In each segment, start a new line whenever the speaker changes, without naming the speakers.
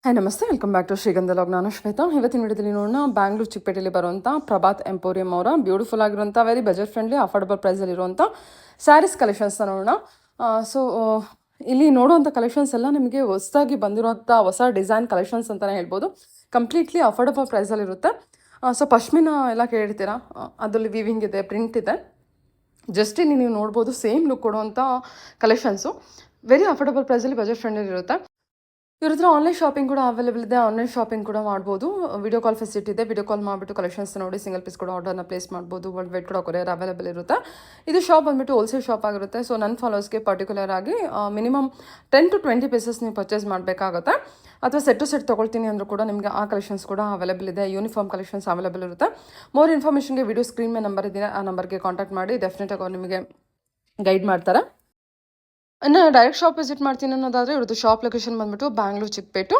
Hi ನಮಸ್ತೆ, welcome back to ಶ್ರೀಗಂಧ log. ನಾನು ಶ್ವೇತಾ. ಇವತ್ತಿನ ವಿಡಿಯೋದಲ್ಲಿ ನೋಡೋಣ ಬ್ಯಾಂಗ್ಳೂರು ಚಿಕ್ಕಪೇಟೆಯಲ್ಲಿ ಬರುವಂಥ ಪ್ರಭಾತ್ ಎಂಪೋರಿಯಂ ಅವರ ಬ್ಯೂಟಿಫುಲ್ ಆಗಿರುವಂಥ ವೆರಿ ಬಜೆಟ್ ಫ್ರೆಂಡ್ಲಿ ಅಫೋರ್ಡಬಲ್ ಪ್ರೈಸಲ್ಲಿ ಇರುವಂಥ ಸ್ಯಾರೀಸ್ ಕಲೆಕ್ಷನ್ಸ್ನ ನೋಡೋಣ. ಸೊ ಇಲ್ಲಿ ನೋಡುವಂಥ ಕಲೆಕ್ಷನ್ಸ್ ಎಲ್ಲ ನಿಮಗೆ ಹೊಸದಾಗಿ ಬಂದಿರುವಂಥ ಹೊಸ ಡಿಸೈನ್ ಕಲೆಕ್ಷನ್ಸ್ ಅಂತಲೇ ಹೇಳ್ಬೋದು. ಕಂಪ್ಲೀಟ್ಲಿ ಅಫೋರ್ಡಬಲ್ ಪ್ರೈಸಲ್ಲಿರುತ್ತೆ. ಸೊ ಪಶ್ಮಿನ ಎಲ್ಲ ಕೇಳಿರ್ತೀರಾ, ಅದರಲ್ಲಿ ವೀವಿಂಗ್ ಇದೆ, ಪ್ರಿಂಟ್ ಇದೆ. ಜಸ್ಟ್ ಇಲ್ಲಿ ನೀವು ನೋಡ್ಬೋದು ಸೇಮ್ ಲುಕ್ ಕೊಡುವಂಥ ಕಲೆಕ್ಷನ್ಸು ವೆರಿ ಅಫೋರ್ಡಬಲ್ ಪ್ರೈಸಲ್ಲಿ ಬಜೆಟ್ ಫ್ರೆಂಡಲ್ಲಿ ಇರುತ್ತೆ. ಇವ್ರ ಹತ್ರ ಆನ್ಲೈನ್ ಶಾಪಿಂಗ್ ಕೂಡ ಅವೈಲೇಬಲ್ ಇದೆ. ಆನ್ಲೈನ್ ಶಾಪಿಂಗ್ ಕೂಡ ಮಾಡ್ಬೋದು. ವಿಡಿಯೋ ಕಾಲ್ ಫೆಸಿಲಿಟಿ ಇದೆ. ವಿಡಿಯೋ ಕಾಲ್ ಮಾಡಿಬಿಟ್ಟು ಕಲೆಕ್ಷನ್ಸ್ ನೋಡಿ ಸಿಂಗಲ್ ಪೀಸ್ ಕೂಡ ಆರ್ಡರ್ನ ಪ್ಲೇಸ್ ಮಾಡ್ಬೋದು. ವರ್ಲ್ಡ್ ವೈಡ್ ಕೂಡ ಕೊರಿಯರ್ ಅವೈಲೇಬಲ್ ಇರುತ್ತೆ. ಇದು ಶಾಪ್ ಬಂದುಬಿಟ್ಟು ಹೋಲ್ಸೇಲ್ ಶಾಪ್ ಆಗಿರುತ್ತೆ. ಸೊ ನನ್ನ ಫಾಲೋವರ್ಸ್ಗೆ ಪರ್ಟಿಕ್ಯುಲರ್ ಆಗಿ ಮಿನಿಮಮ್ 10 to 20 ಪೀಸಸ್ ನೀವು ಪರ್ಚೇಸ್ ಮಾಡಬೇಕಾಗುತ್ತೆ. ಅಥವಾ ಸೆಟ್ ಟು ಸೆಟ್ ತೊಗೊಳ್ತೀನಿ ಅಂದರೂ ಕೂಡ ನಿಮಗೆ ಆ ಕಲೆಕ್ಷನ್ಸ್ ಕೂಡ ಅವೈಲೇಬಲ್ ಇದೆ. ಯೂನಿಫಾರ್ಮ್ ಕಲೆಕ್ಷನ್ಸ್ ಅವೈಲೇಬಲ್ ಇರುತ್ತೆ. ಮೋರ್ ಇನ್ಫಾರ್ಮೇಷನ್ಗೆ ವಿಡಿಯೋ ಸ್ಕ್ರೀನ್ ಮೇಲೆ ನಂಬರ್ ಇದೆ, ಆ ನಂಬರ್ಗೆ ಕಾಂಟ್ಯಾಕ್ಟ್ ಮಾಡಿ. ಡೆಫಿನೆಟಾಗಿ ಅವ್ರು ನಿಮಗೆ ಗೈಡ್ ಮಾಡ್ತಾರೆ. ಇನ್ನು ಡೈರೆಕ್ಟ್ ಶಾಪ್ ವಿಸಿಟ್ ಮಾಡ್ತೀನಿ ಅನ್ನೋದಾದರೆ ಇವ್ರದ್ದು ಶಾಪ್ ಲೊಕೇಶನ್ ಬಂದ್ಬಿಟ್ಟು Bangalore Chickpet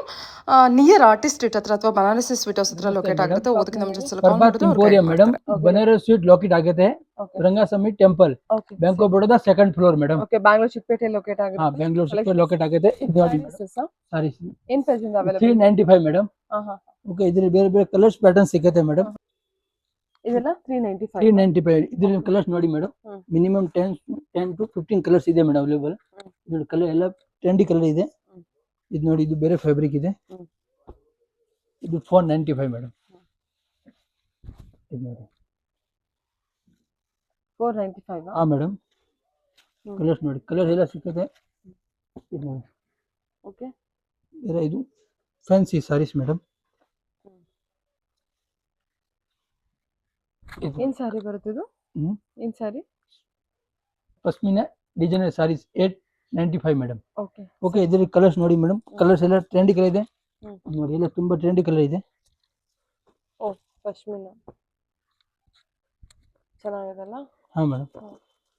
near artist street ಹತ್ರ ಅಥವಾ ಬನಾರಸಿ ಸ್ವೀಟ್ ಹೌಸ್ ಹತ್ರ ಲೊಕೇಟ್ ಆಗುತ್ತೆ. ಓದಕ್ಕೆ ನಮ್ಮ ಜೊತೆ
Prabhat emporium madam, Banaras sweet लॉकेट आगे थे, रंगा समिट temple, bank of Baroda second floor madam.
Okay, Bangalore Chickpete locate ಆಗುತ್ತೆ.
हाँ बेंगलोर से लॉकेट आगे थे. सारी
ಏನು ಪ್ರೈಸ್ ಇಂದ ಅವೈಲೇಬಲ್?
395 मैडम. ओके, इधर ಬೇರೆ ಬೇರೆ ಕಲರ್ಸ್ ಪ್ಯಾಟರ್ನ್ ಸಿಗುತ್ತೆ ಮೇಡಮ್.
ಇದೆಲ್ಲ 395.
395 ಇದ್ರ ಕಲರ್ಸ್ ನೋಡಿ ಮೇಡಮ್. ಮಿನಿಮಮ್ 10 to 15 ಕಲರ್ಸ್ ಇದೆ ಮೇಡಮ್ ಅವೈಲೇಬಲ್. ಇದ್ರ ಕಲರ್ ಎಲ್ಲ ಟ್ರೆಂಡಿ ಕಲರ್ ಇದೆ. ಇದು ನೋಡಿ, ಇದು ಬೇರೆ ಫ್ಯಾಬ್ರಿಕ್ ಇದೆ. ಇದು 495 ಮೇಡಮ್. ಇದು ನೋಡಿ
495.
ಹಾ ಮೇಡಮ್, ಕಲರ್ಸ್ ನೋಡಿ, ಕಲರ್ ಎಲ್ಲ ಸಿಗುತ್ತೆ. ಇದು ನೋಡಿ,
ಓಕೆ.
ಇದು ಫ್ಯಾನ್ಸಿ ಸಾರೀಸ್ ಮೇಡಮ್.
ಏನು ಸಾರಿ ಬರುತ್ತೆ ಇದು? ಏನು sari?
Pashmina designer saris 895 madam.
Okay
okay, ಇದ್ರ ಕಲರ್ಸ್ ನೋಡಿ ಮೇಡಮ್. ಕಲರ್ಸ್ ಎಲ್ಲ ಟ್ರೆಂಡಿ ಕಲರ್ ಇದೆ ನೋಡಿ, ಎಲ್ಲ ತುಂಬಾ ಟ್ರೆಂಡಿ ಕಲರ್ ಇದೆ.
ಓ, ಪಶ್ಮಿನಾ ಚೆನ್ನಾಗಿದೆಲ್ಲ.
ಹಾ ಮೇಡಮ್,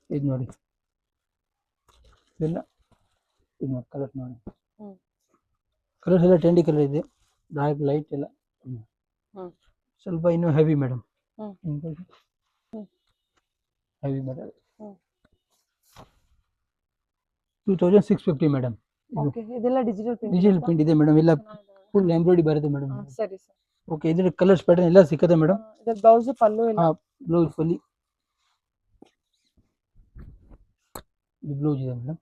ಇದು ನೋಡಿ, ಎಲ್ಲ ಇದು ನೋಡಿ, ಕಲರ್ಸ್ ನೋಡಿ, ಕಲರ್ಸ್ ಎಲ್ಲ ಟ್ರೆಂಡಿ ಕಲರ್ ಇದೆ. ಡಾರ್ಕ್ ಲೈಟ್ ಎಲ್ಲ ಸ್ವಲ್ಪ ಇನ್ನೂ heavy madam. Heavy madam 2650 madam.
Okay, ಇದೆಲ್ಲ ಡಿಜಿಟಲ್
ಪ್ರಿಂಟ್ ಇದೆ ಮೇಡಮ್. ಎಲ್ಲ ಫುಲ್ ಎಂಬ್ರಾಯ್ಡರಿ ಬರುತ್ತೆ ಮೇಡಮ್.
ಸರಿ ಸರ್.
ಓಕೆ, ಇದ್ರ ಕಲರ್ಸ್ ಪ್ಯಾಟರ್ನ್ ಎಲ್ಲ ಸಿಕ್ಕತ್ತೆ ಮೇಡಮ್.
ಇದರ ಬ್ಲೌಸ್ ಪಲ್ಲು ಎಲ್ಲ?
ಹಾ, ಬ್ಲೌಸ್ ಫುಲ್ಲಿ ಇದು ಬ್ಲೌಸ್ ಇದೆ ಮೇಡಮ್.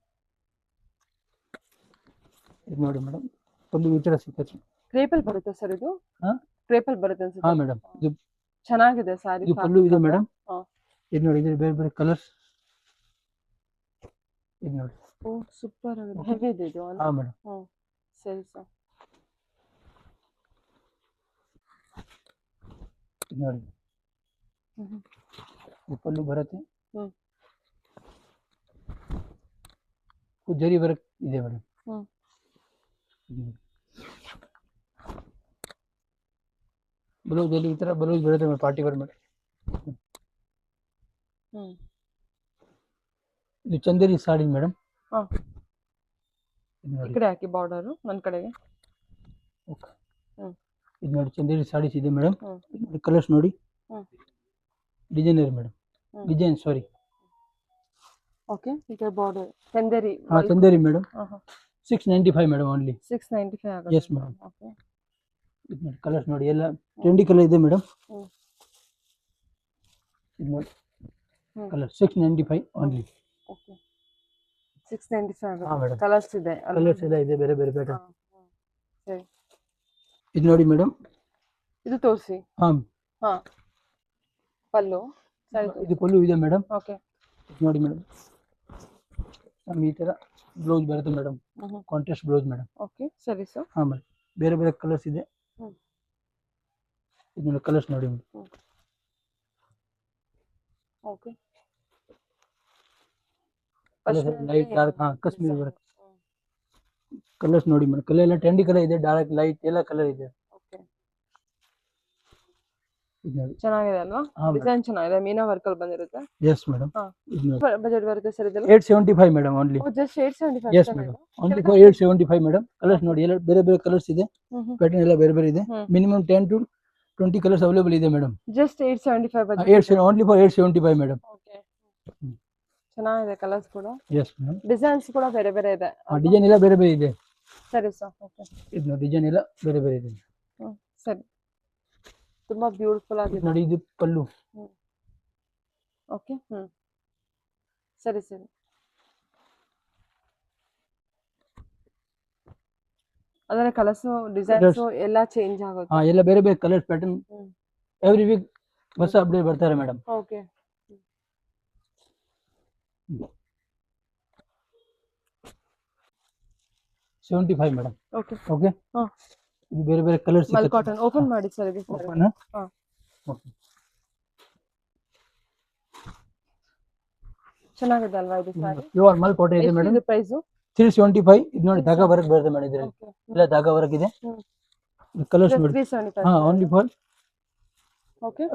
ಇದು ನೋಡಿ ಮೇಡಮ್, ಪಲ್ಲು ಈ ತರ ಸಿಕ್ಕತ್ತೆ.
ಕ್ರೇಪಲ್ ಬರುತ್ತೆ ಸರ್ ಇದು?
ಹಾ,
ಕ್ರೇಪಲ್ ಬರುತ್ತೆ ಅನ್ಸುತ್ತೆ.
ಹಾ ಮೇಡಮ್, ಇದು
ಚೆನ್ನಾಗಿದೆ ಸಾರಿ.
ಇದು ಪಲ್ಲು ಇದೆ ಮೇಡಮ್. ಇದು ನೋಡಿ, ಇದು ಬೇರೆ ಬೇರೆ ಕಲರ್ಸ್. ಇದು ನೋಡಿ,
ಓ ಸೂಪರ್ ಆಗಿದೆ, ಹೆವಿ ಇದೆ ಇದು.
ಹಾ ಮೇಡಮ್.
ಸರಿ ಸರ್.
ಇದು ನೋಡಿ, ಇದು ಪಲ್ಲು ಬರುತ್ತೆ. ಜರಿ ವರ್ಕ್ ಇದೆ ಮೇಡಮ್. ಬ್ಲೌಸ್ ಅಲ್ಲಿ ಈ ತರ ಬ್ಲೌಸ್ ಬರುತ್ತೆ ಮೇಡಮ್, ಪಾರ್ಟಿ ವೇರ್ ಮೇಡಮ್. ಇದು ಚಂದೇರಿ ಸಾಡಿ ಮೇಡಮ್.
ಈ ಕಡೆ ಹಾಕಿ ಬಾರ್ಡರ್ ನನ್ನ ಕಡೆಗೆ.
ಓಕೆ, ಇದು ನೋಡಿ, ಚಂದೇರಿ ಸಾರೀಸ್ ಇದೆ ಮೇಡಮ್. ಕಲರ್ಸ್ ನೋಡಿ, ಡಿಸೈನರ್ ಮೇಡಮ್, ಡಿಸೈನ್ ಸಾರಿ.
ಓಕೆ, ಈಗ ಬಾರ್ಡರ್ ಚಂದೇರಿ.
ಹಾ, ಚಂದೇರಿ ಮೇಡಮ್. 695 madam only.
695 ಆಗುತ್ತೆ.
S madam. ಓಕೆ, ಇದು ನೋಡಿ, ಕಲರ್ಸ್ ನೋಡಿ, ಎಲ್ಲ ಟ್ರೆಂಡಿ ಕಲರ್ ಇದೆ ಮೇಡಮ್. ಇದು ನೋಡಿ, ಕಲರ್ 695 ಓನ್ಲಿ.
ಓಕೆ, 695
ಹಾ ಮೇಡಮ್.
ಕಲರ್ಸ್ ಇದೆ,
ಕಲರ್ಸ್ ಎಲ್ಲ ಇದೆ, ಬೇರೆ ಬೇರೆ ಪ್ಯಾಟರ್ನ್.
ಸರಿ.
ಇದು ನೋಡಿ ಮೇಡಮ್,
ಇದು ತೋರಿಸಿ.
ಹಾ
ಹಾ, ಪಲ್ಲು ಸರಿ.
ಇದು ಪಲ್ಲು ಇದೆ ಮೇಡಮ್.
ಓಕೆ,
ಇದು ನೋಡಿ ಮೇಡಮ್, ನಮ್ಗೆ ಈ ತರ ಬ್ಲೌಸ್ ಬರುತ್ತೆ madam, contrast blouse madam.
Okay, ಸರಿ ಸರ್.
ಹಾ ಮೇಡಮ್, ಬೇರೆ ಬೇರೆ ಕಲರ್ಸ್ ಇದೆ. ಇದು ನೋಡಿ, ಕಲರ್ಸ್ ನೋಡಿ ಮೇಡಮ್.
ಓಕೆ,
ಲೈಟ್ ಡಾರ್ಕ್, ಹಾ ಕಾಶ್ಮೀರಿ ಬರುತ್ತೆ. ಕಲರ್ಸ್ ನೋಡಿ ಮೇಡಮ್, ಕಲರ್ ಎಲ್ಲ ಟ್ರೆಂಡಿ ಕಲರ್ ಇದೆ, ಡಾರ್ಕ್ ಲೈಟ್ ಎಲ್ಲ ಕಲರ್ ಇದೆ.
ಓಕೆ,
ಇದು ನೋಡಿ,
ಚೆನ್ನಾಗಿದೆ ಅಲ್ವಾ? ಡಿಸೈನ್ ಚೆನ್ನಾಗಿದೆ, ಮೀನಾ ವರ್ಕ್ ಅಲ್ಲಿ ಬಂದಿರುತ್ತೆ.
Yes madam. ಇದು ನೋಡಿ,
ಬಜೆಟ್ ಬರುತ್ತೆ ಸರ್ ಇದೆಲ್ಲ?
875 madam only.
Just 875.
Yes madam, only for 875 madam. Colours ನೋಡಿ, ಎಲ್ಲ ಬೇರೆ ಬೇರೆ ಕಲರ್ಸ್ ಇದೆ, ಪ್ಯಾಟರ್ನ್ ಎಲ್ಲ ಬೇರೆ ಬೇರೆ ಇದೆ. ಮಿನಿಮಮ್ 10 to 20 ಕಲರ್ಸ್ ಅವೈಲೇಬಲ್ ಇದೆ madam.
Just 875 budget.
Only for 875 madam.
Okay, ಚೆನ್ನಾಗಿದೆ ಕಲರ್ಸ್ ಕೂಡ.
Yes madam.
ಡಿಸೈನ್ಸ್ ಕೂಡ ಬೇರೆ ಬೇರೆ ಇದೆ.
ಡಿಸೈನ್ ಎಲ್ಲ ಬೇರೆ ಬೇರೆ ಇದೆ.
ಸರಿ ಸರ್. ಓಕೆ.
ಇದು ನೋಡಿ ಡಿಸೈನ್ ಎಲ್ಲ ಬೇರೆ ಬೇರೆ ಇದೆ.
ಸರಿ. ತುಂಬಾ ಬ್ಯೂಟಿಫುಲ್
ಇದು
ಆಗಿದೆ.
ನೋಡಿ ಇದು ಪಲ್ಲು.
ಓಕೆ. ಸರಿ ಸರಿ. ಅದರ ಕಲರ್ಸ್ ಡಿಸೈನ್ಸ್ ಎಲ್ಲ ಚೇಂಜ್ ಆಗುತ್ತೆ.
ಹಾ, ಎಲ್ಲ ಬೇರೆ ಬೇರೆ ಕಲರ್ ಪ್ಯಾಟರ್ನ್ ಎವ್ರಿ ವೀಕ್ ಹೊಸ ಅಪ್ಡೇಟ್ ಬರ್ತಾರೆ madam.
Okay.
75 madam.
Okay.
Okay. ಇದು ಬೇರೆ ಬೇರೆ ಕಲರ್
ಮಲ್
ಸಿಗುತ್ತೆ.
ಕಾಟನ್ ಓಪನ್ ಮಾಡಿ ಸರ್ ಇದು.
ಓಪನ್. ಓಕೆ.
ಚೆನ್ನಾಗಿದೆ ಅಲ್ವಾ ಇದು ಸಾರಿ?
ಪ್ಯೂರ್ ಮಲ್ ಕಾಟನ್ ಇದೆ ಮೇಡಮ್.
ಇದು ಪ್ರೈಸ್
375. ಇದು ನೋಡಿ ಧಾಗಾ ವರ್ಕ್ ಬರುತ್ತೆ ಮೇಡಮ್ ಇದರಲ್ಲಿ. ಇಲ್ಲ ಧಾಗಾ ವರ್ಕ್ ಇದೆ. ಕಲರ್ಸ್ ನೋಡಿ.
375.
ಹಾ, ಓನ್ಲಿ ಫಾರ್.
ಓಕೆ.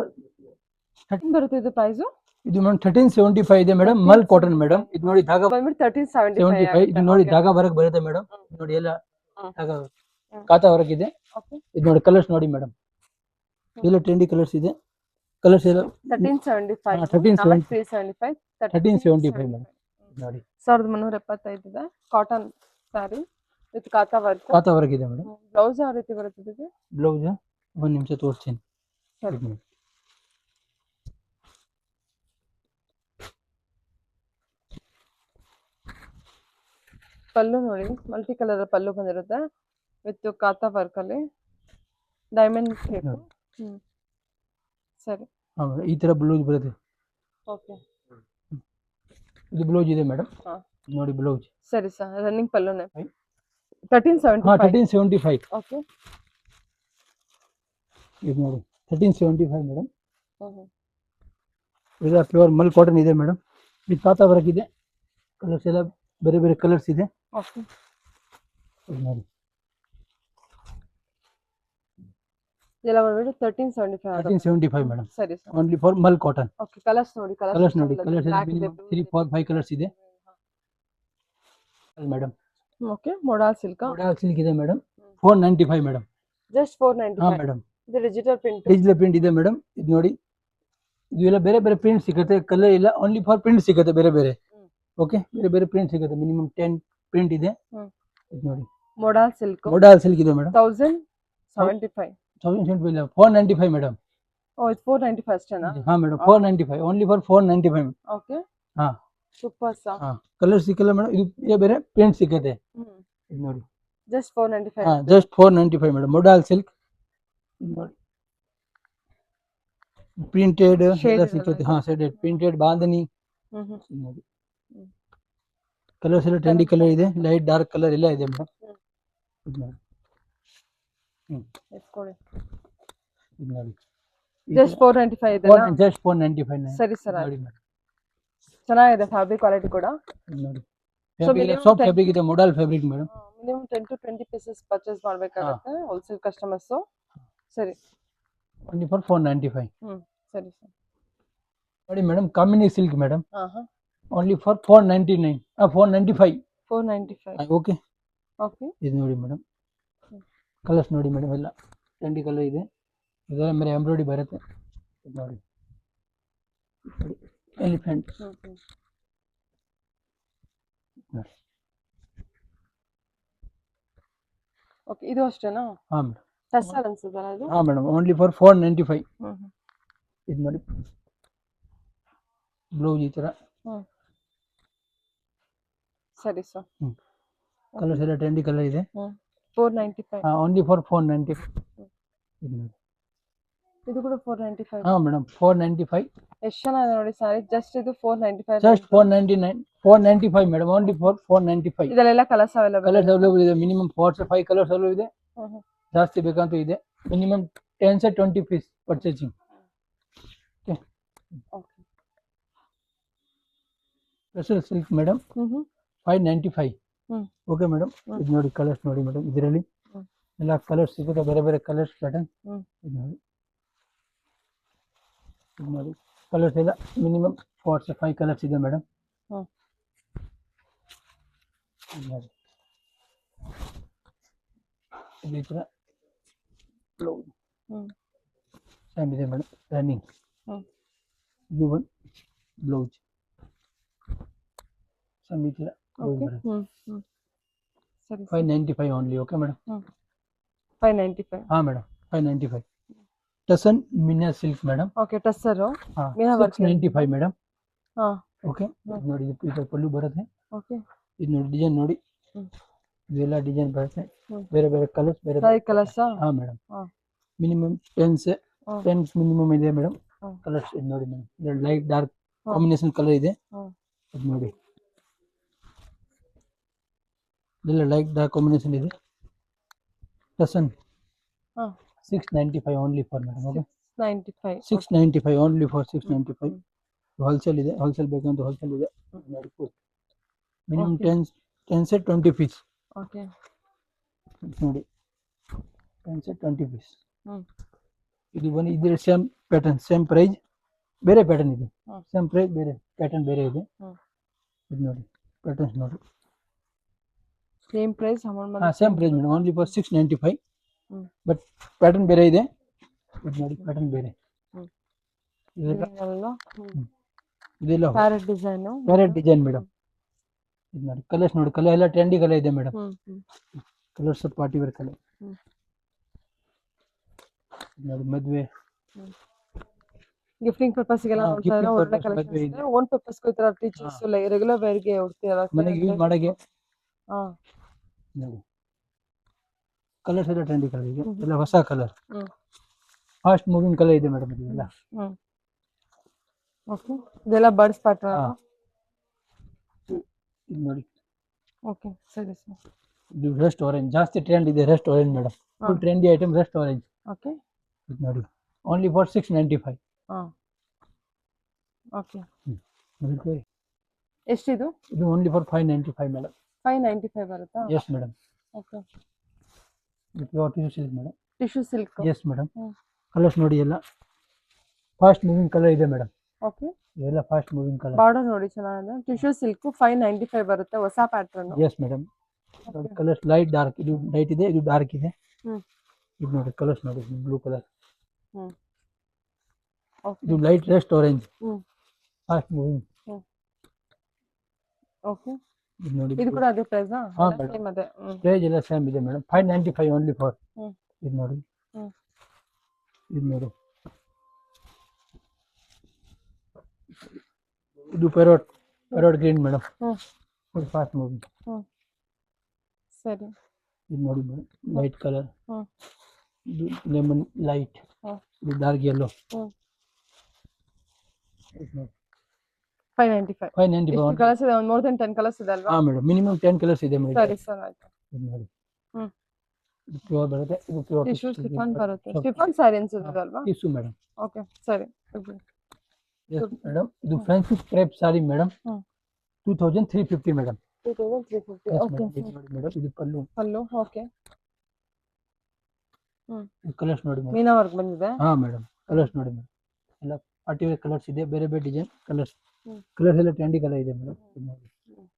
ಬರುತ್ತೆ ಇದು ಪ್ರೈಸ್?
ಇದು ಮೇಡಮ್ 1375 ಇದೆ ಮೇಡಮ್. ಮಲ್ ಕಾಟನ್ ಮೇಡಮ್. ಇದು ನೋಡಿ ಧಾಗಾ
ಬಂದ್ಬಿಟ್ಟು 1375.
ಇದು ನೋಡಿ ಧಾಗಾ ವರ್ಕ್ ಬರುತ್ತೆ ಮೇಡಮ್. ನೋಡಿ ಎಲ್ಲ ಧಾಗಾ ಕಾತಾ ವರ್ಕ್ ಇದೆ. ಇದು ನೋಡಿ ಕಲರ್ಸ್ ನೋಡಿ ಮೇಡಮ್. ಎಲ್ಲ ಟ್ರೆಂಡಿ ಕಲರ್ಸ್ ಇದೆ. ಕಲರ್ಸ್ ಎಲ್ಲ
1375.
1375
1375
ಮೇಡಮ್. ನೋಡಿ
1375 ಇದೆ. Cotton sari with kantha work.
Kantha work ಇದೆ ಮೇಡಮ್.
ಬ್ಲೌಸ್ ಯಾವ ರೀತಿ ಬರುತ್ತೆ ಇದಕ್ಕೆ?
ಬ್ಲೌಸ್ ಒಂದು ನಿಮಿಷ ತೋರಿಸ್ತೀನಿ.
ಸರಿ. ಪಲ್ಲು ನೋಡಿ ಮಲ್ಟಿ ಕಲರ್ ಪಲ್ಲು ಬಂದಿರುತ್ತೆ ವಿತ್ ಕಾತಾ ವರ್ಕ್ ಅಲ್ಲಿ ಡೈಮಂಡ್ ಶೇಪ್. ಸರಿ.
ಈ ತರ ಬ್ಲೌಸ್ ಬರುತ್ತೆ.
ಓಕೆ.
ಇದು ಬ್ಲೌಸ್ ಇದೆ ಮೇಡಮ್. ನೋಡಿ ಬ್ಲೌಸ್.
ಸರಿ ಸರ್. ರನ್ನಿಂಗ್ ಪಲ್ಲುನೇ 1375.
1375.
ಓಕೆ.
ಇದು ನೋಡಿ 1375 ಮೇಡಮ್. ಇದು ಪ್ಯೂರ್ ಮಲ್ ಕಾಟನ್ ಇದೆ ಮೇಡಮ್. ಇದು ಕಾತಾ ವರ್ಕ್ ಇದೆ. ಕಲರ್ಸ್ ಎಲ್ಲ ಬೇರೆ ಬೇರೆ ಕಲರ್ಸ್ ಇದೆ.
ಓಕೆ.
ನೋಡಿ
ಇದೆಲ್ಲ ಬಂದ್ಬಿಟ್ಟು 1375.
1375 ಮೇಡಮ್.
ಸರಿ sir.
Only for mul cotton.
Okay. Colours ನೋಡಿ.
ಕಲರ್ಸ್ ನೋಡಿ. ಕಲರ್ಸ್ 3, 4, 5 ಕಲರ್ಸ್ ಇದೆ madam.
Okay. Modal silk.
Modal silk ಇದೆ ಮೇಡಮ್. 495 ಮೇಡಮ್.
ಜಸ್ಟ್ 495.
ಹಾ ಮೇಡಮ್.
ಇದು ಡಿಜಿಟಲ್ ಪ್ರಿಂಟ್.
ಡಿಜಿಟಲ್ ಪ್ರಿಂಟ್ ಇದೆ ಮೇಡಮ್. ಇದು ನೋಡಿ ಇದು ಎಲ್ಲ ಬೇರೆ ಬೇರೆ ಪ್ರಿಂಟ್ ಸಿಗುತ್ತೆ. ಕಲರ್ ಇಲ್ಲ, ಓನ್ಲಿ ಫಾರ್ ಪ್ರಿಂಟ್ ಸಿಗುತ್ತೆ ಬೇರೆ ಬೇರೆ. ಓಕೆ. ಬೇರೆ ಬೇರೆ ಪ್ರಿಂಟ್ ಸಿಗುತ್ತೆ. ಮಿನಿಮಮ್ 10 ಪ್ರಿಂಟ್ ಇದೆ. ಇದು ನೋಡಿ
ಮೊಡಾಲ್ ಸಿಲ್ಕ್.
ಮೊಡಾಲ್ ಸಿಲ್ಕ್ ಇದೆ ಮೇಡಮ್.
1075.
1075 ಇಲ್ಲ, 495 ಮೇಡಮ್.
ಓ ಇದು 495 ಅಷ್ಟೇನಾ?
ಹಾ ಮೇಡಮ್, 495 ಓನ್ಲಿ ಫಾರ್ 495.
ಓಕೆ.
ಹಾ
ಸೂಪರ್ ಸಾ.
ಹಾ, ಕಲರ್ ಸಿಕ್ಕಲ್ಲ ಮೇಡಮ್. ಇದು ಬೇರೆ ಪ್ರಿಂಟ್ ಸಿಗುತ್ತೆ. ಇದು ನೋಡಿ
ಜಸ್ಟ್ 495.
ಹಾ, ಜಸ್ಟ್ 495 ಮೇಡಮ್. ಮೊಡಾಲ್ ಸಿಲ್ಕ್ ನೋಡಿ ಪ್ರಿಂಟೆಡ್ ಎಲ್ಲ ಸಿಗುತ್ತೆ. ಹಾ, ಶೇಡೆಡ್ ಪ್ರಿಂಟೆಡ್ ಬಾಂಧನಿ ನೋಡಿ. ಕಲರ್ಸ್ ಎಲ್ಲ ಟ್ರೆಂಡಿ ಕಲರ್ ಇದೆ. ಲೈಟ್ ಡಾರ್ಕ್ ಕಲರ್ ಎಲ್ಲ ಇದೆ ಮೇಡಮ್. ಇದು ನೋಡಿ.
ಎತ್ಕೊಳ್ಳಿ.
ಇದು ನೋಡಿ
ಜಸ್ಟ್ 495 ಇದೆಲ್ಲ.
ಜಸ್ಟ್ 495.
ಸರಿ ಸರ್.
ನೋಡಿ ಮೇಡಮ್,
ಚೆನ್ನಾಗಿದೆ ಫ್ಯಾಬ್ರಿಕ್ ಕ್ವಾಲಿಟಿ ಕೂಡ.
ನೋಡಿ ಸಾಫ್ಟ್ ಫ್ಯಾಬ್ರಿಕ್ ಇದೆ. Modal fabric madam.
Minimum 10 to 20 pieces purchase ಮಾಡಬೇಕಾಗುತ್ತೆ ಹೋಲ್ಸೇಲ್ ಕಸ್ಟಮರ್ಸ್. ಸರಿ.
Only for 495.
ಸರಿ ಸರ್.
ನೋಡಿ ಮೇಡಮ್, ಕಾಮಿನಿ ಸಿಲ್ಕ್ ಮೇಡಮ್.
ಹಾ.
Only for 499. 495.
495.
ಓಕೆ.
ಓಕೆ.
ಇದು ನೋಡಿ ಮೇಡಮ್. ಕಲರ್ಸ್ ನೋಡಿ ಮೇಡಮ್, ಎಲ್ಲ ಟ್ರೆಂಡಿ ಕಲರ್ ಇದೆ. ಇದೆಲ್ಲ ಮೇಲೆ ಎಂಬ್ರಾಯ್ಡಿ ಬರುತ್ತೆ. ಇದು ನೋಡಿ ಎಲಿಫೆಂಟ್.
ಓಕೆ. ಇದು ಅಷ್ಟೇನಾ?
ಹಾ ಮೇಡಮ್.
ಟಸ್ಸಲ್ ಅನ್ಸುತ್ತಲ್ಲ ಇದು?
ಹಾ ಮೇಡಮ್, ಓನ್ಲಿ ಫಾರ್ 495. ಇದು ನೋಡಿ ಬ್ಲೌಸ್ ಈ ತರ.
ಸರಿ ಸರ್.
ಕಲರ್ಸ್ ಎಲ್ಲ ಟ್ರೆಂಡಿ ಕಲರ್ ಇದೆ.
495.
ಹಾ, ಓನ್ಲಿ ಫಾರ್ 495. ಇದು ನೋಡಿ.
ಇದು ಕೂಡ 495.
ಹಾ ಮೇಡಮ್, 495.
ಎಷ್ಟು ಚೆನ್ನಾಗಿದೆ ನೋಡಿ ಸಾರಿ. ಜಸ್ಟ್ ಇದು 495.
ಜಸ್ಟ್ 499. 495 madam, only for 495.
ಇದೆಲ್ಲ ಕಲರ್ಸ್ ಅವೈಲೇಬಲ್.
ಕಲರ್ಸ್ ಅವೈಲೇಬಲ್ ಇದೆ. ಮಿನಿಮಮ್ 4-5 ಕಲರ್ಸ್ ಅವೈಲೇಬಲ್ ಇದೆ. ಜಾಸ್ತಿ ಬೇಕಂತ ಇದೆ. ಮಿನಿಮಮ್ 10 to 20 piece purchasing.
Okay.
Tussar silk madam. 595. Okay madam. ಇದು ನೋಡಿ ಕಲರ್ಸ್ ನೋಡಿ ಮೇಡಮ್. ಇದರಲ್ಲಿ ಎಲ್ಲ ಕಲರ್ಸ್ ಸಿಗುತ್ತೆ, ಬೇರೆ ಬೇರೆ ಕಲರ್ಸ್ ಪ್ಯಾಟರ್ನ್. ಇದು ನೋಡಿ. ಇದು ನೋಡಿ ಕಲರ್ಸ್ ಎಲ್ಲ ಮಿನಿಮಮ್ 4-5 ಕಲರ್ಸ್ ಇದೆ ಮೇಡಮ್. ನೋಡಿ ಈ ಥರ ಬ್ಲೌಸ್ ಸೇಮ್ ಇದೆ ಮೇಡಮ್. ರನ್ನಿಂಗ್ ಇದು ಒಂದು ಬ್ಲೌಸ್ ಸೇಮ್ ಈ ಥರ ಬ್ಲೌಸ್ ಬರುತ್ತೆ.
ಸರಿ
595 ಓನ್ಲಿ. Okay madam.
595.
ಹಾಂ ಮೇಡಮ್ 595. ಟಸನ್ ಮಿನಿಯಾ ಸಿಲ್ಕ್ ಮೇಡಮ್.
ಓಕೆ ಟಸ್ಸರು
ಹಾಂ
ಮೀನಾ ವರ್ಕ್
695 ಮೇಡಮ್.
ಹಾ
ಓಕೆ ನೋಡಿ ಇದು ಪಲ್ಲು ಬರುತ್ತೆ.
ಓಕೆ
ಇದು ನೋಡಿ ಡಿಸೈನ್ ನೋಡಿ,
ಹ್ಮ್.
ಇದೆಲ್ಲ ಡಿಸೈನ್ ಬರುತ್ತೆ,
ಹ್ಮ್.
ಬೇರೆ ಬೇರೆ ಕಲರ್ಸ್ ಬೇರೆ
ಸಾಯಿ ಕಲರ್ಸಾ?
ಹಾಂ ಮೇಡಮ್.
ಹಾ
ಮಿನಿಮಮ್ ಟೆನ್ಸ್ ಮಿನಿಮಮ್ ಇದೆ ಮೇಡಮ್.
ಹ್ಮ್.
ಕಲರ್ಸ್ ಇದು ನೋಡಿ ಮೇಡಮ್, ಇದು ಲೈಟ್ ಡಾರ್ಕ್
ಹ್ಮ್.
ಕಾಂಬಿನೇಷನ್ ಕಲರ್ ಇದೆ.
ಹ್ಮ್.
ಇದು ನೋಡಿ ಇದೆಲ್ಲ ಲೈಟ್ ಡಾರ್ಕ್ ಕಾಂಬಿನೇಷನ್ ಇದೆ. ಟಸನ್
ಹಾ
695 only for madam. Okay
95.
695 only for 695. Wholesale ಇದೆ, ಹೋಲ್ಸೇಲ್ ಬೇಕಂತ ಹೋಲ್ಸೇಲ್ ಇದೆ. Minimum
Okay.
10 set 20 piece
okay
ನೋಡಿ, 10 ಸೆಟ್ 20 ಪೀಸ್.
ಹ್ಮ್.
ಇದು ಬನ್ನಿ, ಇದ್ರ ಸೇಮ್ ಪ್ಯಾಟರ್ನ್ ಸೇಮ್ ಪ್ರೈಸ್, ಬೇರೆ ಪ್ಯಾಟರ್ನ್ ಇದೆ.
ಹ್ಮ್.
ಸೇಮ್ ಪ್ರೈಸ್ ಬೇರೆ ಪ್ಯಾಟರ್ನ್ ಬೇರೆ ಇದೆ.
ಹ್ಮ್.
ಇದು ನೋಡಿ ಪ್ಯಾಟರ್ನ್ಸ್ ನೋಡಿ.
ಸೇಮ್ ಪ್ರೈಸ್ ಅಮೌಂಟ್
ಹಾಂ same price madam, only for 695.
ಹ್ಮ್.
ಬಟ್ ಪ್ಯಾಟರ್ನ್ ಬೇರೆ ಇದೆ. ಇದು ನೋಡಿ ಪ್ಯಾಟರ್ನ್ ಬೇರೆ.
ಹ್ಮ್.
ಇದೆಲ್ಲ
ಹ್ಮ್.
ಇದೆಲ್ಲ
parrot design.
Parrot design madam. ಇದು ನೋಡಿ ಕಲರ್ಸ್ ನೋಡಿ, ಕಲರ್ ಎಲ್ಲ ಟ್ರೆಂಡಿ ಕಲರ್ ಇದೆ madam. Colours party wear colour. ನೋಡಿ ಮದುವೆ
ಗಿಫ್ಟಿಂಗ್ ಪರ್ಪಸ್ಗೆಲ್ಲ
ಹಾ,
ನೋಡ್ತಾ ಇದ್ರೆ
gifting
ಒಳ್ಳೆ
purpose ಮದ್ವೆ
ಕಲೆಕ್ಷನ್ಸ್
ಇದೆ.
ಇದೆ. ಓನ್ ಪರ್ಪಸ್ಗೂ ಈ ತರ ಟೀಚರ್ಸ್ ರೆಗ್ಯುಲರ್ ವೇರ್ಗೆ ಉಡ್ತೀರಾ?
ಮನೆಗೆ ಯೂಸ್ ಮಾಡೋಕ್ಕೆ.
ಹಾ
ನೋಡಿ ಕಲರ್ಸ್ ಎಲ್ಲ ಟ್ರೆಂಡಿ ಕಲರ್ ಇದೆ, ಎಲ್ಲ ಹೊಸ ಕಲರ್,
ಹ್ಮ್.
ಫಾಸ್ಟ್ ಮೂವಿಂಗ್ ಕಲರ್ ಇದೆ ಮೇಡಮ್. ಇದೆಲ್ಲ
ಹ್ಮ್. ಓಕೆ ಇದೆಲ್ಲ ಬರ್ಡ್ಸ್ ಪ್ಯಾಟರ್ನ್.
ಹಾ. ಇದು ನೋಡಿ
ಓಕೆ ಸರಿ ಸರ್.
ಇದು ರೆಸ್ಟ್ ಆರೆಂಜ್ ಜಾಸ್ತಿ ಟ್ರೆಂಡ್ ಇದೆ. Rest orange madam, full trendy item rest orange.
Okay
ಇದು ನೋಡಿ ಓನ್ಲಿ ಫಾರ್ 695.
ಹಾ ಓಕೆ
ಇದಕ್ಕೆ
ಎಷ್ಟಿದು?
ಇದು ಓನ್ಲಿ ಫಾರ್ 595 ಮೇಡಮ್.
595 ಬರುತ್ತಾ?
Yes madam.
ಓಕೆ
ಇದು pure tissue silk madam.
Tissue silk.
Yes madam.
Hmm.
Colours ನೋಡಿ ಎಲ್ಲ ಫಾಸ್ಟ್ ಮೂವಿಂಗ್ ಕಲರ್ ಇದೆ ಮೇಡಮ್.
ಓಕೆ
ಇದೆಲ್ಲ ಫಾಸ್ಟ್ ಮೂವಿಂಗ್ ಕಲರ್.
ಬಾರ್ಡರ್ ನೋಡಿ ಚೆನ್ನಾಗಿದೆ. ಟಿಶ್ಯೂ ಸಿಲ್ಕ್ 595 ಬರುತ್ತೆ, ಹೊಸ pattern.
Yes madam. Colours light dark, ಇದು ಲೈಟ್ ಇದೆ, ಇದು ಡಾರ್ಕ್ ಇದೆ.
ಹ್ಮ್.
ಇದು ನೋಡಿ ಕಲರ್ಸ್ ನೋಡಿ, ಬ್ಲೂ ಕಲರ್,
ಹ್ಮ್. ಓಕೆ
ಇದು light rust orange,
hmm.
Fast moving.
Okay
ಇದು ನೋಡಿ
ಇದು ಕೂಡ ಅದೇ ಪ್ರೈಸಾ?
ಹಾ, madam.
ಸೇಮ್ ಅದೇ.
ಪ್ರೈಸ್ ಎಲ್ಲ ಸೇಮ್ ಇದೆ ಮೇಡಮ್. 595 only for.
ಹ್ಮ್.
ಇದು ನೋಡಿ,
ಹ್ಮ್.
ಇದು ನೋಡಿ, ಇದು parrot green madam,
hmm.
Full fast moving.
Hmm. ಸರಿ.
ಇದು ನೋಡಿ ಮೇಡಮ್ ಲೈಟ್ ಕಲರ್,
ಹ್ಮ್.
ಇದು ಲೆಮನ್ ಲೈಟ್,
ಹ್ಮ್.
ಇದು ಡಾರ್ಕ್ ಯೆಲ್ಲೋ.
ಹ್ಮ್.
ಇದು ನೋಡಿ
595.
595
ಎಷ್ಟು ಕಲರ್ಸ್ ಇದೆ? ಒಂದು ಮೋರ್ ದೆನ್ 10 ಕಲರ್ಸ್ ಇದೆ ಅಲ್ವಾ?
ಹಾಂ ಮೇಡಮ್, ಮಿನಿಮಮ್ 10 ಕಲರ್ಸ್ ಇದೆ ಮೇಡಮ್.
ಸರಿ ಸರ್ ಆಯ್ತು.
ಇದು ನೋಡಿ,
ಹ್ಮ್.
ಇದು ಪ್ಯೂರ್ ಬರುತ್ತೆ, ಇದು ಪ್ಯೂರ್
ಟಿಶ್ಯೂ ಶಿಫಾನ್ ಬರುತ್ತೆ. ಶಿಫಾನ್ ಸ್ಯಾರಿ ಅನ್ಸುತ್ತೆ ಅಲ್ವಾ?
Tissue madam.
ಓಕೆ ಸರಿ.
Yes madam. ಇದು ಫ್ರಾನ್ಸಿಸ್ ಕ್ರೇಪ್ ಸಾರಿ ಮೇಡಮ್,
ಹ್ಮ್.
2350 ಮೇಡಮ್.
2350. ಓಕೆ
ಇದು ನೋಡಿ ಮೇಡಮ್, ಇದು ಪಲ್ಲು.
ಪಲ್ಲು. ಓಕೆ
ಕಲರ್ಸ್ ನೋಡಿ ಮೇಡಮ್.
ಮೀನಾ ವರ್ಕ್ ಬಂದಿದೆ.
ಹಾ ಮೇಡಮ್, ಕಲರ್ಸ್ ನೋಡಿ ಮೇಡಮ್, ಎಲ್ಲ ಪಾರ್ಟಿ ವೇರ್ ಕಲರ್ಸ್ ಇದೆ, ಬೇರೆ ಬೇರೆ ಡಿಸೈನ್ ಕಲರ್ಸ್.
ಹ್ಮ್.
ಕಲರ್ಸ್ ಎಲ್ಲ ಟ್ರೆಂಡಿ ಕಲರ್ ಇದೆ ಮೇಡಮ್.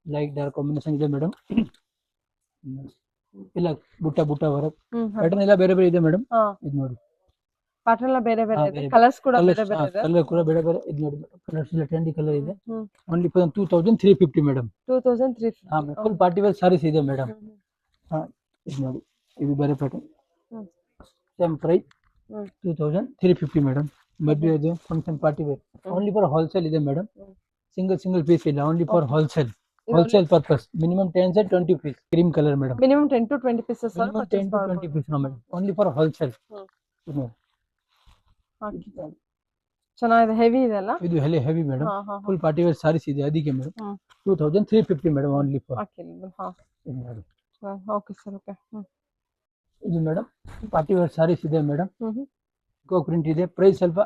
ಲೈಟ್ ಡಾರ್ಕ್ ಕಾಂಬಿನೇಷನ್ ಇದೆ ಮೇಡಮ್. ಇಲ್ಲ ಬುಟ್ಟ ವರ್ಕ್ ಪ್ಯಾಟರ್ನ್ ಎಲ್ಲ ಬೇರೆ ಬೇರೆ ಇದೆ ಮೇಡಮ್.
ಹಾ
ಇದು ನೋಡಿ
ಪ್ಯಾಟರ್ನ್ ಎಲ್ಲ ಬೇರೆ ಬೇರೆ
ಹಾ,
ಇದೆ,
ಬೇರೆ
ಕಲರ್ಸ್ ಕೂಡ ಬೇರೆ ಬೇರೆ ಇದೆ.
ಕಲರ್ ಕೂಡ ಬೇರೆ ಬೇರೆ. ಇದು ನೋಡಿ ಕಲರ್ಸ್ ಎಲ್ಲ ಟ್ರೆಂಡಿ ಕಲರ್ ಇದೆ.
ಹ್ಮ್.
Only for 2350 madam.
2350.
ಹಾ, ಫುಲ್ ಪಾರ್ಟಿ ವೇರ್ ಸಾರೀಸ್ ಇದೆ ಮೇಡಮ್.
ಹ್ಮ್.
ಹಾ, ಇದು ನೋಡಿ, ಇದು ಬೇರೆ ಪ್ಯಾಟರ್ನ್,
ಹ್ಮ್.
ಸೇಮ್ ಪ್ರೈಸ್
ಹ್ಮ್.
2350 ಮೇಡಮ್. ಮದುವೆ ಇದೆ, function party wear. Only for wholesale ಇದೆ ಮೇಡಮ್.
ಹ್ಮ್.
ಸಿಂಗಲ್ ಪೀಸ್ ಇಲ್ಲ, only for wholesale purpose. Minimum 10 set 20 piece. Cream colour madam.
Minimum 10 to 20 pieces sir
minimum 10 to 20 piece madam, only for wholesale.
ಚೆನ್ನಾಗಿದೆ, heavy ಇದೆ ಅಲ್ಲ?
ಇದು heavy madam,
ಹಾ ಹಾ
full party wear saris ಇದೆ, ಅದಕ್ಕೆ madam.
Hmm.
2350 madam, only for.
ಹಾ
ಇದು ನೋಡಿ,
ಓಕೆ ಸರ್. ಓಕೆ.
ಇದು ಮೇಡಮ್ ಪಾರ್ಟಿ ವೇರ್ ಸಾರೀಸ್ ಇದೆ ಮೇಡಮ್.
ಹ್ಮ್.
ಕೋ ಪ್ರಿಂಟ್ ಇದೆ. ಪ್ರೈಸ್ ಸ್ವಲ್ಪ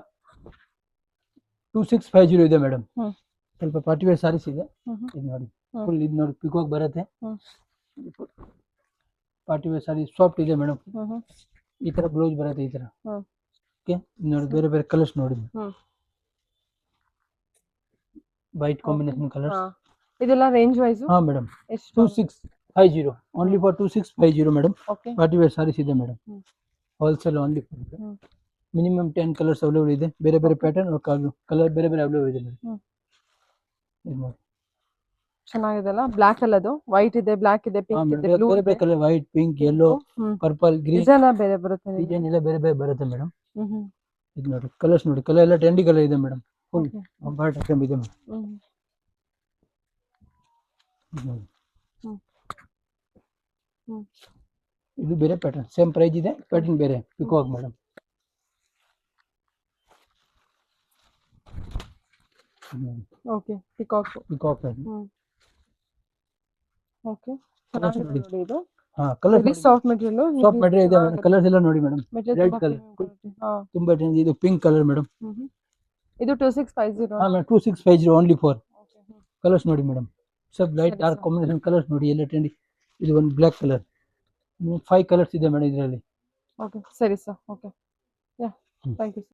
2650 ಇದೆ ಮೇಡಮ್.
ಹ್ಮ್.
ಸ್ವಲ್ಪ ಪಾರ್ಟಿ ವೇರ್ ಸಾರೀಸ್ ಇದೆ.
ಹ್ಮ್.
ಇದು ನೋಡಿ
ಹ್ಮ್.
ಫುಲ್, ಇದು ನೋಡಿ ಪಿಕಾಕ್ ಬರುತ್ತೆ.
ಹ್ಮ್.
ಪಾರ್ಟಿ ವೇರ್ ಸಾರಿ ಸಾಫ್ಟ್ ಇದೆ ಮೇಡಮ್.
ಹ್ಮ್.
ಈ ತರ ಬ್ಲೌಸ್ ಬರುತ್ತೆ, ಈ ತರ.
ಹ್ಮ್.
ಓಕೆ, ನೋಡಿ ಬೇರೆ ಬೇರೆ ಕಲರ್ಸ್ ನೋಡಿ,
ಹ್ಮ್.
White combination colours.
ಹಾ ಇದೆಲ್ಲ ರೇಂಜ್ ವೈಸ್
ಹಾ ಮೇಡಮ್,
ಎಷ್ಟು?
2650 only for 2650 madam.
Okay.
Party wear saris ಇದೆ madam.
Hmm.
Wholesale only.
Hmm.
Minimum 10 colours available ಇದೆ, ಬೇರೆ ಬೇರೆ ಪ್ಯಾಟರ್ನ್ ಕಲರ್ ಬೇರೆ ಬೇರೆ ಅವೈಲೇಬಲ್ ಇದೆ ಮೇಡಮ್.
ಹ್ಮ್.
ಇದು ನೋಡಿ
ಚೆನ್ನಾಗಿದೆ ಅಲ್ಲ, ಬ್ಲ್ಯಾಕ್ ಅಲ್ಲದು, ವೈಟ್ ಇದೆ, ಬ್ಲ್ಯಾಕ್ ಇದೆ,
ಹಾ
ಪಿಂಕ್ ಇದೆ,
ಮೇಡಮ್
ಬ್ಲೂ
ಬೇರೆ ಬೇರೆ
ಇದೆ,
colour white pink yellow purple green
design ಬೇರೆ ಬರುತ್ತೆ ನಿಮ್ಗೆ.
ಡಿಸೈನ್ ಎಲ್ಲ ಬೇರೆ ಬೇರೆ ಬರುತ್ತೆ ಮೇಡಮ್.
ಹ್ಮ್
ಇದು ನೋಡಿ ಕಲರ್ಸ್ ನೋಡಿ, ಕಲರ್ ಎಲ್ಲ ಟ್ರೆಂಡಿ ಕಲರ್ ಇದೆ ಮೇಡಮ್. Full
Okay.
ಬಾಟ್ ಐಟಮ್ ಇದೆ ಮೇಡಮ್.
ಹ್ಮ್ ಹ್ಮ್ ಹ್ಮ್
ಇದು ಬೇರೆ ಪ್ಯಾಟರ್ನ್, ಸೇಮ್ ಪ್ರೈಸ್ ಇದೆ, ಪ್ಯಾಟರ್ನ್ ಬೇರೆ peacock madam.
Okay, peacock.
Peacock pattern.
Hmm okay,
colours
ಚೆನ್ನಾಗಿದೆ
ನೋಡಿ.
ನೋಡಿ ಇದು.
ಹಾ colours
heavy soft material.
Soft material ಇದೆ ಮೇಡಮ್. ಕಲರ್ಸ್ ಎಲ್ಲ ನೋಡಿ ಮೇಡಮ್.
ಮೆಟೀರಿಯಲ್
ರೆಡ್
ತುಂಬಾ
ಕಲರ್
premium quality. ಹಾ.
ತುಂಬಾ ಟ್ರೆಂಡಿ. ಇದು ಪಿಂಕ್ ಕಲರ್ ಮೇಡಮ್.
ಇದು 2650.
ಹಾ madam 2650 only for.
Okay.
Colours ನೋಡಿ ಮೇಡಮ್, ಸಬ್ ಲೈಟ್
ಸರಿ
ಡಾರ್ಕ್
sir.
ಕಾಂಬಿನೇಷನ್ ಕಲರ್ಸ್ ನೋಡಿ ಎಲ್ಲ ಟ್ರೆಂಡಿ. ಇದು ಒಂದು ಬ್ಲ್ಯಾಕ್ ಕಲರ್, 5 ಕಲರ್ಸ್ ಇದೆ ಮೇಡಮ್ ಇದರಲ್ಲಿ.
ಓಕೆ, ಸರಿ sir. Okay, ya, thank you.